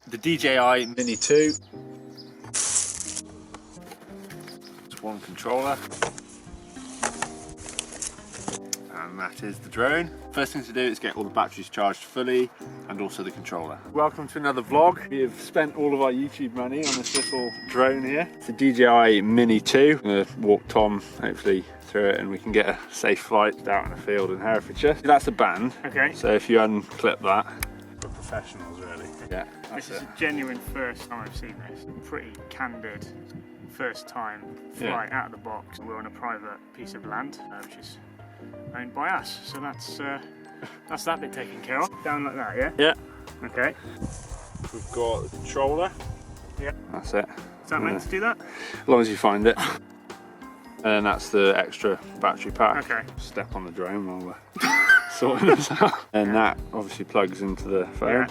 the DJI Mini 2. Just one controller. And that is the drone. First thing to do is get all the batteries charged fully and also the controller. Welcome to another vlog. We have spent all of our YouTube money on this little drone here. It's a DJI Mini 2. I'm going to walk Tom hopefully through it and we can get a safe flight out in a field in Herefordshire. That's a band. Okay. So if you unclip that, for professionals really. Yeah. This is a genuine first time I've seen this. Pretty candid first time flight out of the box. We're on a private piece of land, which is owned by us, so that's that bit taken care of. Down like that, yeah? Yeah. Okay. We've got the controller. Yeah. That's it. Is that meant to do that? As long as you find it. And that's the extra battery pack. Okay. Step on the drone while we're sorting this out. And that obviously plugs into the phone. Yeah.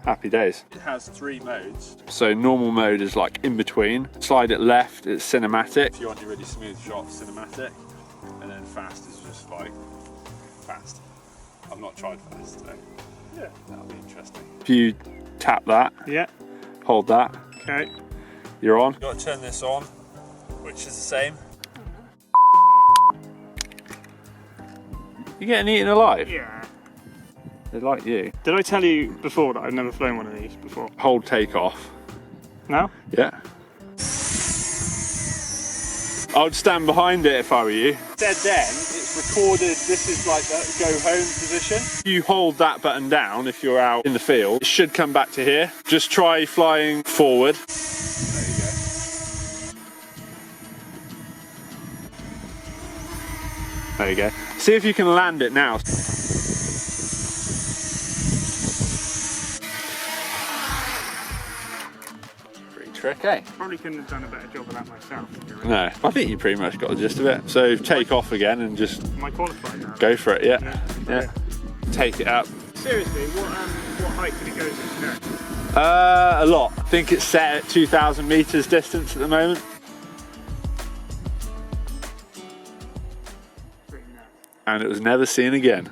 Happy days. It has 3 modes. So normal mode is like in between. Slide it left, it's cinematic. If you want your really smooth shot, cinematic. And then fast is just like fast. I've not tried fast today. Yeah. That'll be interesting. If you tap that, hold that. Okay. You're on. You've got to turn this on, which is the same. You're getting eaten alive? Yeah. They like you. Did I tell you before that I've never flown one of these before? Hold takeoff. No? Yeah. I would stand behind it if I were you. Then it's recorded, this is like the go home position. If you hold that button down, if you're out in the field, it should come back to here. Just try flying forward. There you go. There you go. See if you can land it now. Tricky. Probably couldn't have done a better job of that myself. No, I think you pretty much got the gist of it. So take off again and just Am I qualified now? Go for it, yeah. Take it up. Seriously, what height can it go to? A lot. I think it's set at 2,000 meters distance at the moment. And it was never seen again.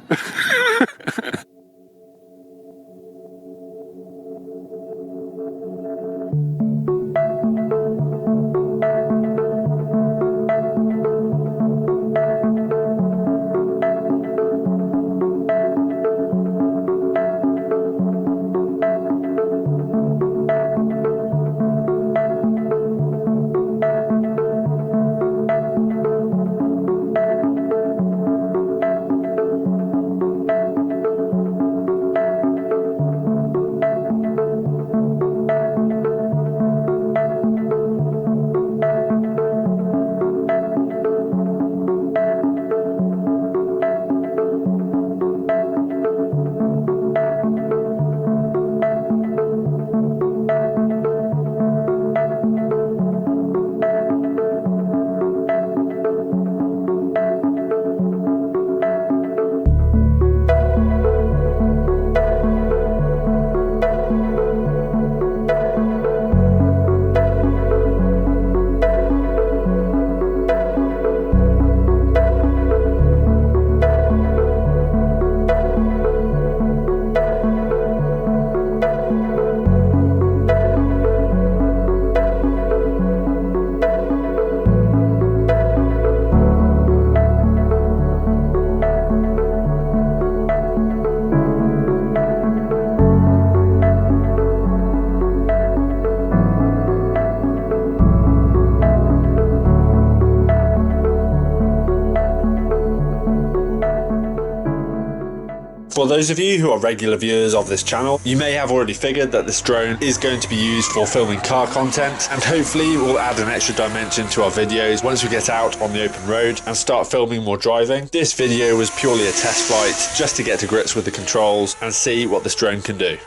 For those of you who are regular viewers of this channel, you may have already figured that this drone is going to be used for filming car content, and hopefully will add an extra dimension to our videos once we get out on the open road and start filming more driving. This video was purely a test flight just to get to grips with the controls and see what this drone can do.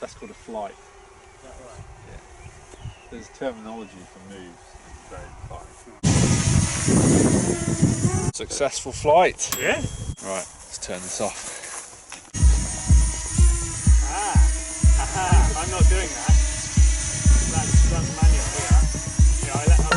That's called a flight. Is that right? Yeah. There's terminology for moves in drone flight. Successful flight. Yeah. Right, let's turn this off. I'm not doing that. That's manual here. Yeah,